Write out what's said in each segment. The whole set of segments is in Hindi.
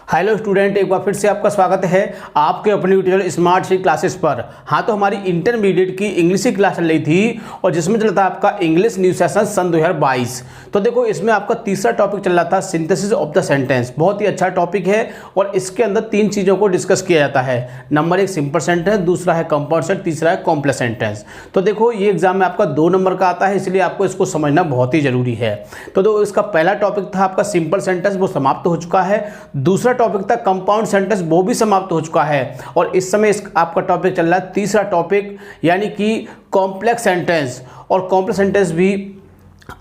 हेलो स्टूडेंट, एक बार फिर से आपका स्वागत है आपके अपनी यूट्यूब स्मार्ट सी क्लासेस पर। हाँ, तो हमारी इंटरमीडिएट की इंग्लिश की क्लास चल रही थी और जिसमें चल रहा था आपका इंग्लिश न्यू सेशन सन 2022। तो देखो, इसमें आपका तीसरा टॉपिक चल रहा था सिंथेसिस ऑफ द सेंटेंस। बहुत ही अच्छा टॉपिक है और इसके अंदर तीन चीज़ों को डिस्कस किया जाता है। नंबर एक सिंपल सेंटेंस, दूसरा है कंपाउंड सेंटेंस, तीसरा है कॉम्प्लेक्स सेंटेंस। तो देखो, ये एग्जाम में आपका 2 नंबर का आता है, इसलिए आपको इसको समझना बहुत ही जरूरी है। तो इसका पहला टॉपिक था आपका सिंपल सेंटेंस, वो समाप्त हो चुका है। दूसरा टॉपिक था कंपाउंड सेंटेंस, वो भी समाप्त हो चुका है और इस समय आपका टॉपिक चल रहा है तीसरा टॉपिक, यानी कि कॉम्प्लेक्स सेंटेंस। और कॉम्प्लेक्स सेंटेंस भी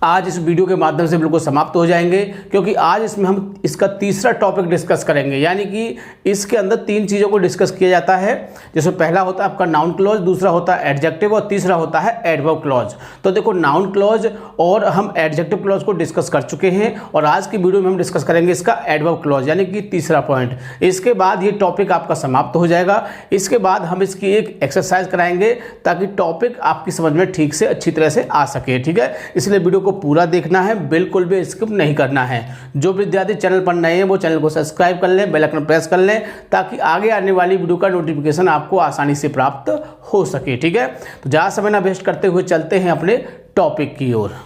आज इस वीडियो के माध्यम से बिल्कुल समाप्त हो जाएंगे, क्योंकि आज इसमें हम इसका तीसरा टॉपिक डिस्कस करेंगे। यानी कि इसके अंदर तीन चीज़ों को डिस्कस किया जाता है, जिसमें पहला होता है आपका नाउन क्लॉज, दूसरा होता है एडजेक्टिव और तीसरा होता है एडवर्ब क्लॉज। तो देखो, नाउन क्लॉज और हम एडजेक्टिव क्लॉज को डिस्कस कर चुके हैं और आज की वीडियो में हम डिस्कस करेंगे इसका एडवर्ब क्लॉज, यानी कि तीसरा पॉइंट। इसके बाद ये टॉपिक आपका समाप्त हो जाएगा। इसके बाद हम इसकी एक एक्सरसाइज कराएंगे ताकि टॉपिक आपकी समझ में ठीक से अच्छी तरह से आ सके। ठीक है, इसलिए वीडियो को पूरा देखना है, बिल्कुल भी स्किप नहीं करना है। जो विद्यार्थी चैनल पर नए हैं वो चैनल को सब्सक्राइब कर लें, बेल आइकन प्रेस कर लें, ताकि आगे आने वाली वीडियो का नोटिफिकेशन आपको आसानी से प्राप्त हो सके। ठीक है, तो ज़्यादा समय ना वेस्ट करते हुए चलते हैं अपने टॉपिक की ओर।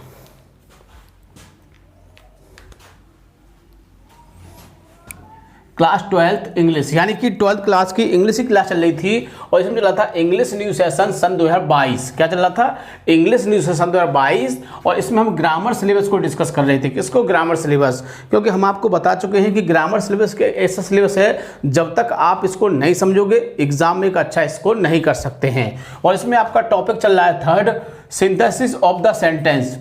क्लास 12th इंग्लिश, यानी कि 12th क्लास की इंग्लिश की क्लास चल रही थी और इसमें चल रहा था इंग्लिश न्यू सेशन सन 2022। क्या चल रहा था? English new session 2022। और इसमें हम ग्रामर सिलेबस को डिस्कस कर रहे थे। किसको? Grammar syllabus. क्योंकि हम आपको बता चुके हैं कि ग्रामर सिलेबस के ऐसा सिलेबस है, जब तक आप इसको नहीं समझोगे एग्जाम में एक अच्छा स्कोर नहीं कर सकते हैं। और इसमें आपका टॉपिक चल रहा है third, synthesis of the sentence.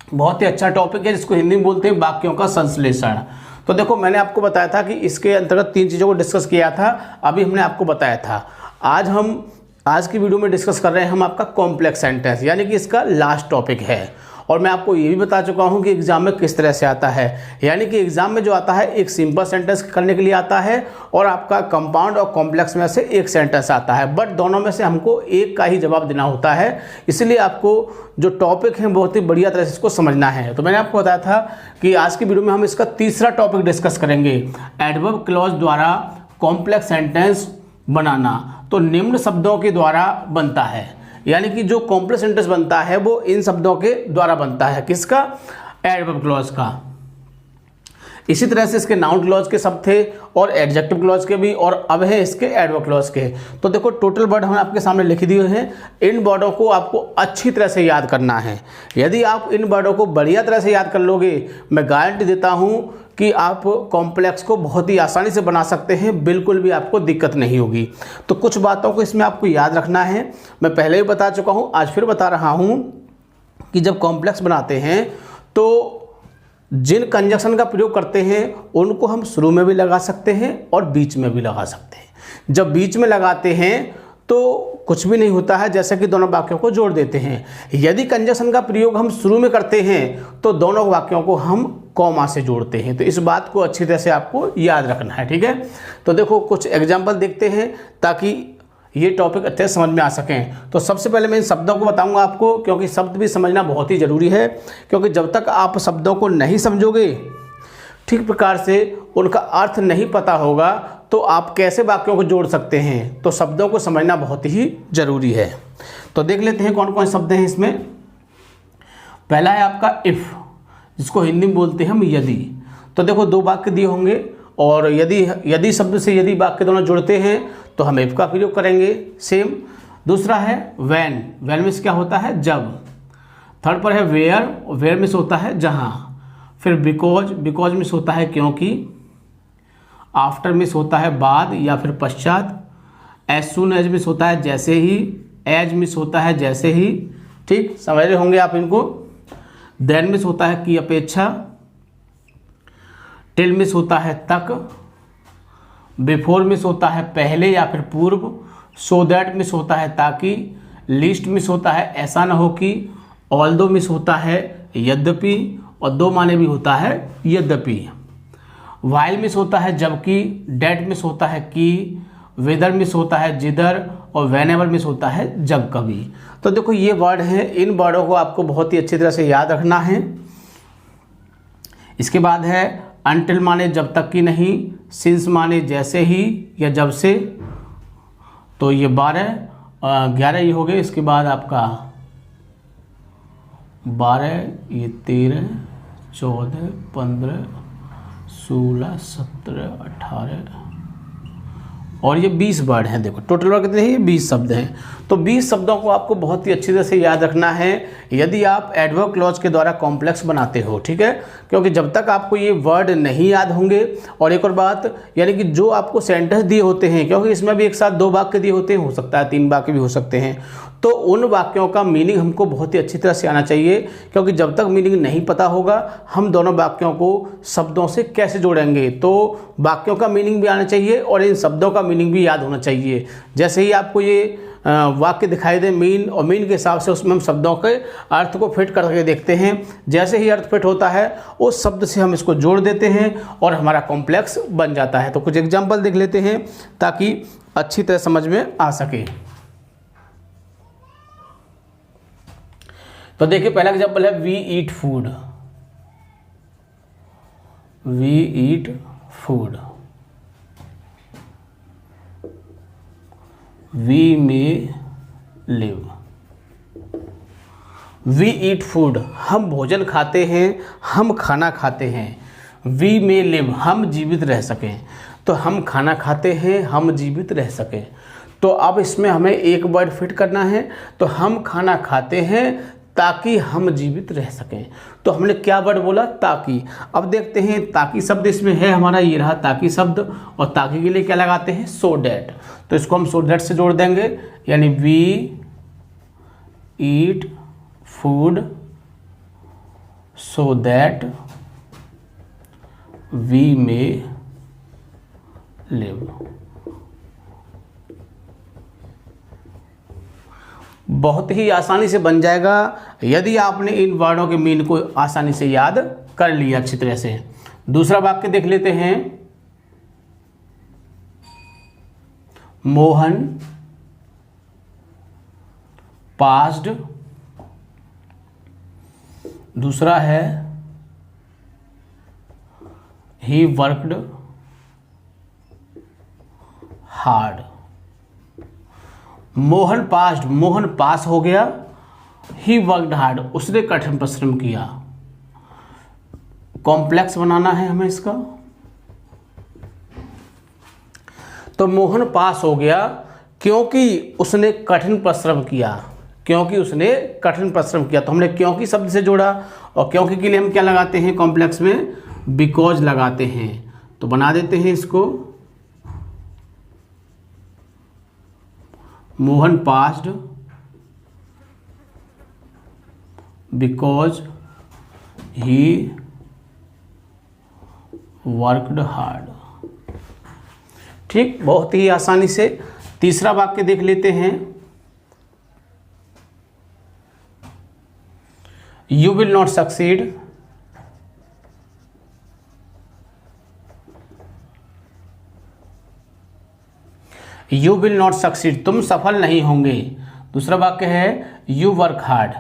बहुत ही अच्छा टॉपिक है, जिसको हिंदी में बोलते हैं वाक्यों का संश्लेषण। तो देखो, मैंने आपको बताया था कि इसके अंतर्गत तीन चीज़ों को डिस्कस किया था, अभी हमने आपको बताया था। आज की वीडियो में डिस्कस कर रहे हैं हम आपका कॉम्प्लेक्स सेंटेंस, यानी कि इसका लास्ट टॉपिक है। और मैं आपको ये भी बता चुका हूँ कि एग्जाम में किस तरह से आता है। यानी कि एग्जाम में जो आता है एक सिंपल सेंटेंस करने के लिए आता है और आपका कंपाउंड और कॉम्प्लेक्स में से एक सेंटेंस आता है, बट दोनों में से हमको एक का ही जवाब देना होता है। इसलिए आपको जो टॉपिक है बहुत ही बढ़िया तरह से इसको समझना है। तो मैंने आपको बताया था कि आज की वीडियो में हम इसका तीसरा टॉपिक डिस्कस करेंगे, एडवर्ब क्लॉज द्वारा कॉम्प्लेक्स सेंटेंस बनाना। तो निम्न शब्दों के द्वारा बनता है, यानी कि जो कॉम्प्लेक्स सेंटेंस बनता है वो इन शब्दों के द्वारा बनता है। किसका? एडवर्ब क्लॉज का। इसी तरह से इसके नाउन क्लॉज के शब्द थे और एडजेक्टिव क्लॉज के भी, और अब है इसके एडवर्ब क्लॉज के। तो देखो, टोटल वर्ड हमने आपके सामने लिख दिए हैं। इन वर्डों को आपको अच्छी तरह से याद करना है। यदि आप इन वर्डों को बढ़िया तरह से याद कर लोगे, मैं गारंटी देता हूँ कि आप कॉम्प्लेक्स को बहुत ही आसानी से बना सकते हैं, बिल्कुल भी आपको दिक्कत नहीं होगी। तो कुछ बातों को इसमें आपको याद रखना है। मैं पहले ही बता चुका हूँ, आज फिर बता रहा हूँ कि जब कॉम्प्लेक्स बनाते हैं तो जिन कंजक्शन का प्रयोग करते हैं उनको हम शुरू में भी लगा सकते हैं और बीच में भी लगा सकते हैं। जब बीच में लगाते हैं तो कुछ भी नहीं होता है, जैसे कि दोनों वाक्यों को जोड़ देते हैं। यदि कंजक्शन का प्रयोग हम शुरू में करते हैं तो दोनों वाक्यों को हम कॉमा से जोड़ते हैं। तो इस बात को अच्छी तरह से आपको याद रखना है। ठीक है, तो देखो कुछ एग्जाम्पल देखते हैं ताकि ये टॉपिक अच्छे से समझ में आ सकें। तो सबसे पहले मैं इन शब्दों को बताऊंगा आपको, क्योंकि शब्द भी समझना बहुत ही ज़रूरी है। क्योंकि जब तक आप शब्दों को नहीं समझोगे ठीक प्रकार से, उनका अर्थ नहीं पता होगा, तो आप कैसे वाक्यों को जोड़ सकते हैं। तो शब्दों को समझना बहुत ही ज़रूरी है। तो देख लेते हैं कौन कौन से शब्द हैं इसमें। पहला है आपका इफ़, जिसको हिंदी में बोलते हैं हम यदि। तो देखो, 2 वाक्य दिए होंगे और यदि शब्द से यदि वाक्य दोनों जुड़ते हैं तो हम इफ का प्रयोग करेंगे। सेम। दूसरा है व्हेन, व्हेन में क्या होता है? जब। थर्ड पर है वेयर, वेयर में होता है जहाँ। फिर बिकॉज, बिकॉज में होता है क्योंकि। आफ्टर में होता है बाद या फिर पश्चात। एज सुन एज में होता है जैसे ही। एज में होता है जैसे ही। ठीक, समझ रहे होंगे आप इनको। देन में होता है की अपेक्षा। टिल में होता है तक। बिफोर में होता है पहले या फिर पूर्व। सो दैट में होता है ताकि। लिस्ट में होता है ऐसा न हो कि। ऑल्दो में होता है यद्यपि, और 2 माने भी होता है यद्यपि। वाइल में होता है जबकि। डेट में होता है कि। वेदर में होता है जिधर, और व्हेनेवर में होता है जब कभी। तो देखो, ये वर्ड हैं, इन वर्डों को आपको बहुत ही अच्छी तरह से याद रखना है। इसके बाद है अनटिल, माने जब तक कि नहीं। सिंस माने जैसे ही या जब से, तो ये 11 ये हो गए। इसके बाद आपका 12, ये 13, 14, 15, 16, 17, 18 और ये 20 वर्ड हैं। देखो टोटल वर्ड कितने हैं, ये 20 शब्द हैं। तो 20 शब्दों को आपको बहुत ही अच्छी तरह से याद रखना है यदि आप एडवर्ब क्लॉज के द्वारा कॉम्प्लेक्स बनाते हो, ठीक है। क्योंकि जब तक आपको ये वर्ड नहीं याद होंगे, और एक और बात, यानी कि जो आपको सेंटेंस दिए होते हैं, क्योंकि इसमें भी एक साथ 2 वाक्य दिए होते हैं, हो सकता है 3 वाक्य भी हो सकते हैं, तो उन वाक्यों का मीनिंग हमको बहुत ही अच्छी तरह से आना चाहिए। क्योंकि जब तक मीनिंग नहीं पता होगा हम दोनों वाक्यों को शब्दों से कैसे जोड़ेंगे। तो वाक्यों का मीनिंग भी आना चाहिए और इन शब्दों का मीनिंग भी याद होना चाहिए। जैसे ही आपको ये वाक्य दिखाई दे मीन, और मीन के हिसाब से उसमें हम शब्दों के अर्थ को फिट करके देखते हैं। जैसे ही अर्थ फिट होता है उस शब्द से हम इसको जोड़ देते हैं और हमारा कॉम्प्लेक्स बन जाता है। तो कुछ एग्जाम्पल देख लेते हैं ताकि अच्छी तरह समझ में आ सके। तो देखिए पहला एग्जाम्पल है we eat food. We eat food. We may live. We eat food, हम भोजन खाते हैं, हम खाना खाते हैं। वी मे लिव, हम जीवित रह सकें। तो हम खाना खाते हैं, हम जीवित रह सकें। तो अब इसमें हमें एक वर्ड फिट करना है। तो हम खाना खाते हैं ताकि हम जीवित रह सकें। तो हमने क्या वर्ड बोला, ताकि। अब देखते हैं ताकि शब्द इसमें है हमारा, ये रहा ताकि शब्द। और ताकि के लिए क्या लगाते हैं, सो डैट। तो इसको हम सो डैट से जोड़ देंगे, यानी we eat food so that we may live. बहुत ही आसानी से बन जाएगा यदि आपने इन वर्डों के मीन को आसानी से याद कर लिया अच्छी तरह से। दूसरा वाक्य देख लेते हैं। मोहन पास्ड। दूसरा है he worked hard. Mohan passed, Mohan pass हो गया। ही वर्कड हार्ड, उसने कठिन परिश्रम किया। कॉम्प्लेक्स बनाना है हमें इसका। तो मोहन पास हो गया क्योंकि उसने कठिन परिश्रम किया। क्योंकि उसने कठिन परिश्रम किया, तो हमने क्योंकि शब्द से जोड़ा। और क्योंकि के लिए हम क्या लगाते हैं कॉम्प्लेक्स में, बिकॉज लगाते हैं। तो बना देते हैं इसको, Mohan passed because he worked hard. ठीक, बहुत ही आसानी से। तीसरा वाक्य देख लेते हैं। You will not succeed. You will not succeed, तुम सफल नहीं होंगे। दूसरा वाक्य है you work hard.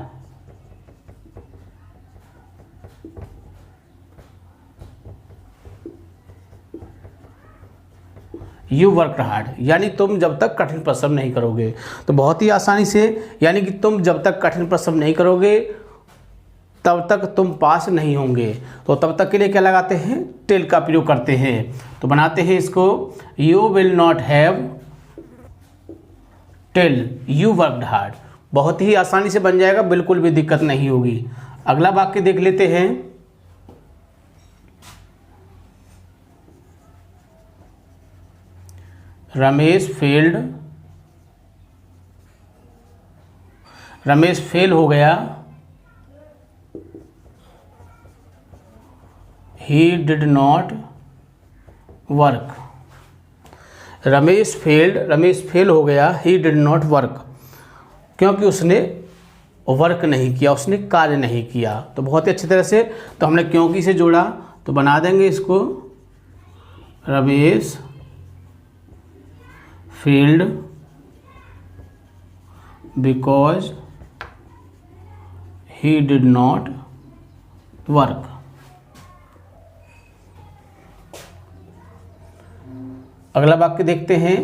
You work hard, यानी तुम जब तक कठिन परिश्रम नहीं करोगे। तो बहुत ही आसानी से, यानी कि तुम जब तक कठिन परिश्रम नहीं करोगे तब तक तुम पास नहीं होंगे। तो तब तक के लिए क्या लगाते हैं, टिल का प्रयोग करते हैं। तो बनाते हैं इसको, you will not have till you worked hard. बहुत ही आसानी से बन जाएगा, बिल्कुल भी दिक्कत नहीं होगी। अगला वाक्य देख लेते हैं। रमेश फेल्ड। रमेश फेल हो गया। He did not work. Ramesh failed, Ramesh fail हो गया। ही डिड नॉट वर्क, क्योंकि उसने वर्क नहीं किया, उसने कार्य नहीं किया। तो बहुत ही अच्छी तरह से, तो हमने क्योंकि से जोड़ा। तो बना देंगे इसको, Ramesh failed because he did not work. अगला वाक्य देखते हैं।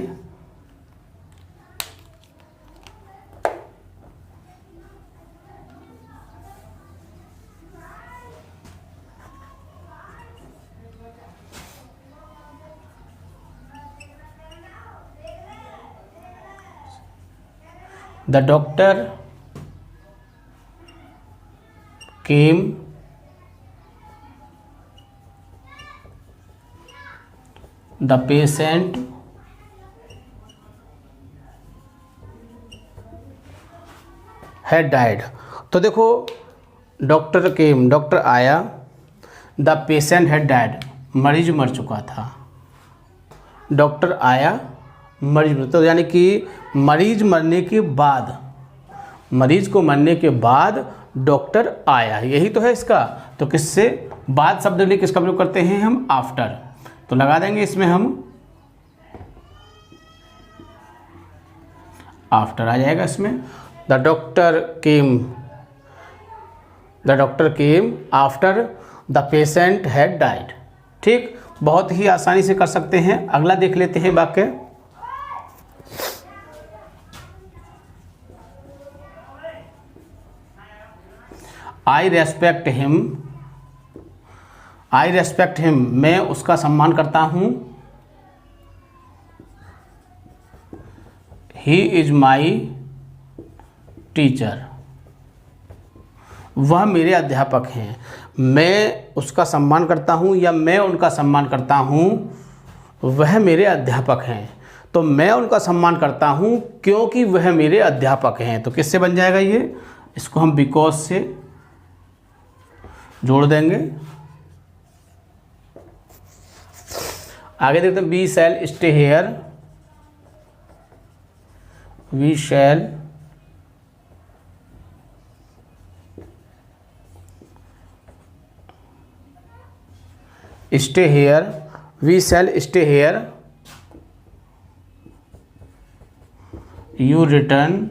The doctor came the patient had died। तो देखो डॉक्टर केम, डॉक्टर आया, द पेशेंट हैड डाइड, मरीज मर चुका था। डॉक्टर आया, मरीज, तो यानी कि मरीज मरने के बाद, मरीज को मरने के बाद डॉक्टर आया, यही तो है इसका। तो किससे बाद शब्द के लिए किसका प्रयोग करते हैं हम? आफ्टर। तो लगा देंगे इसमें हम आफ्टर आ जाएगा इसमें। The doctor came after the patient had died. ठीक, बहुत ही आसानी से कर सकते हैं। अगला देख लेते हैं वाक्य। आई रेस्पेक्ट हिम, मैं उसका सम्मान करता हूँ। ही इज माई टीचर, वह मेरे अध्यापक हैं। मैं उसका सम्मान करता हूँ या मैं उनका सम्मान करता हूँ, वह मेरे अध्यापक हैं। तो मैं उनका सम्मान करता हूँ क्योंकि वह मेरे अध्यापक हैं। तो किससे बन जाएगा ये? इसको हम बिकॉज से जोड़ देंगे। आगे देखते हैं। We shall stay here, we shall stay here, we shall stay here, you return.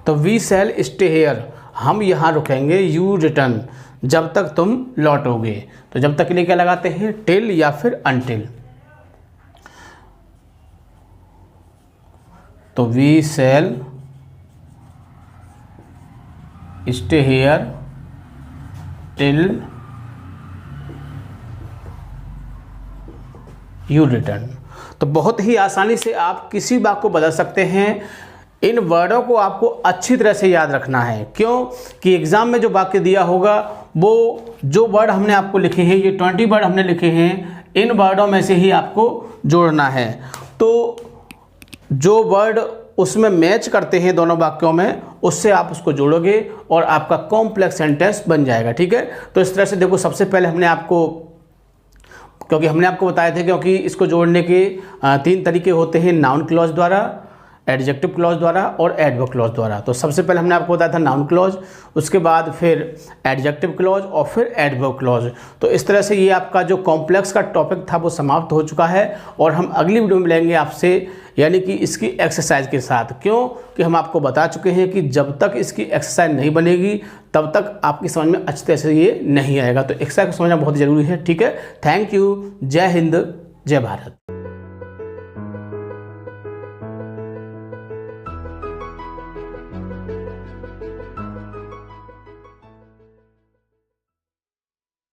तो वी शैल स्टे हेयर, हम यहाँ रुकेंगे, यू रिटर्न, जब तक तुम लौटोगे। तो जब तक के लिए क्या लगाते हैं? टिल या फिर अनटिल। तो we shall stay here till you return. तो बहुत ही आसानी से आप किसी बात को बदल सकते हैं। इन वर्डों को आपको अच्छी तरह से याद रखना है, क्यों कि एग्ज़ाम में जो वाक्य दिया होगा वो जो वर्ड हमने आपको लिखे हैं, ये 20 वर्ड हमने लिखे हैं, इन वर्डों में से ही आपको जोड़ना है। तो जो वर्ड उसमें मैच करते हैं दोनों वाक्यों में, उससे आप उसको जोड़ोगे और आपका कॉम्प्लेक्स सेंटेंस बन जाएगा। ठीक है, तो इस तरह से देखो, सबसे पहले हमने आपको, क्योंकि हमने आपको बताया था, क्योंकि इसको जोड़ने के 3 तरीके होते हैं, नाउन क्लॉज द्वारा, एडजेक्टिव क्लॉज द्वारा और एडवर्ब क्लॉज द्वारा। तो सबसे पहले हमने आपको बताया था नाउन क्लॉज, उसके बाद फिर एडजेक्टिव क्लॉज और फिर एडवर्ब क्लॉज। तो इस तरह से ये आपका जो कॉम्प्लेक्स का टॉपिक था वो समाप्त हो चुका है और हम अगली वीडियो में मिलेंगे आपसे, यानी कि इसकी एक्सरसाइज के साथ। क्यों कि हम आपको बता चुके हैं कि जब तक इसकी एक्सरसाइज नहीं बनेगी तब तक आपकी समझ में अच्छी तरह से ये नहीं आएगा। तो एक्सरसाइज को समझना बहुत ज़रूरी है। ठीक है, थैंक यू, जय हिंद, जय भारत।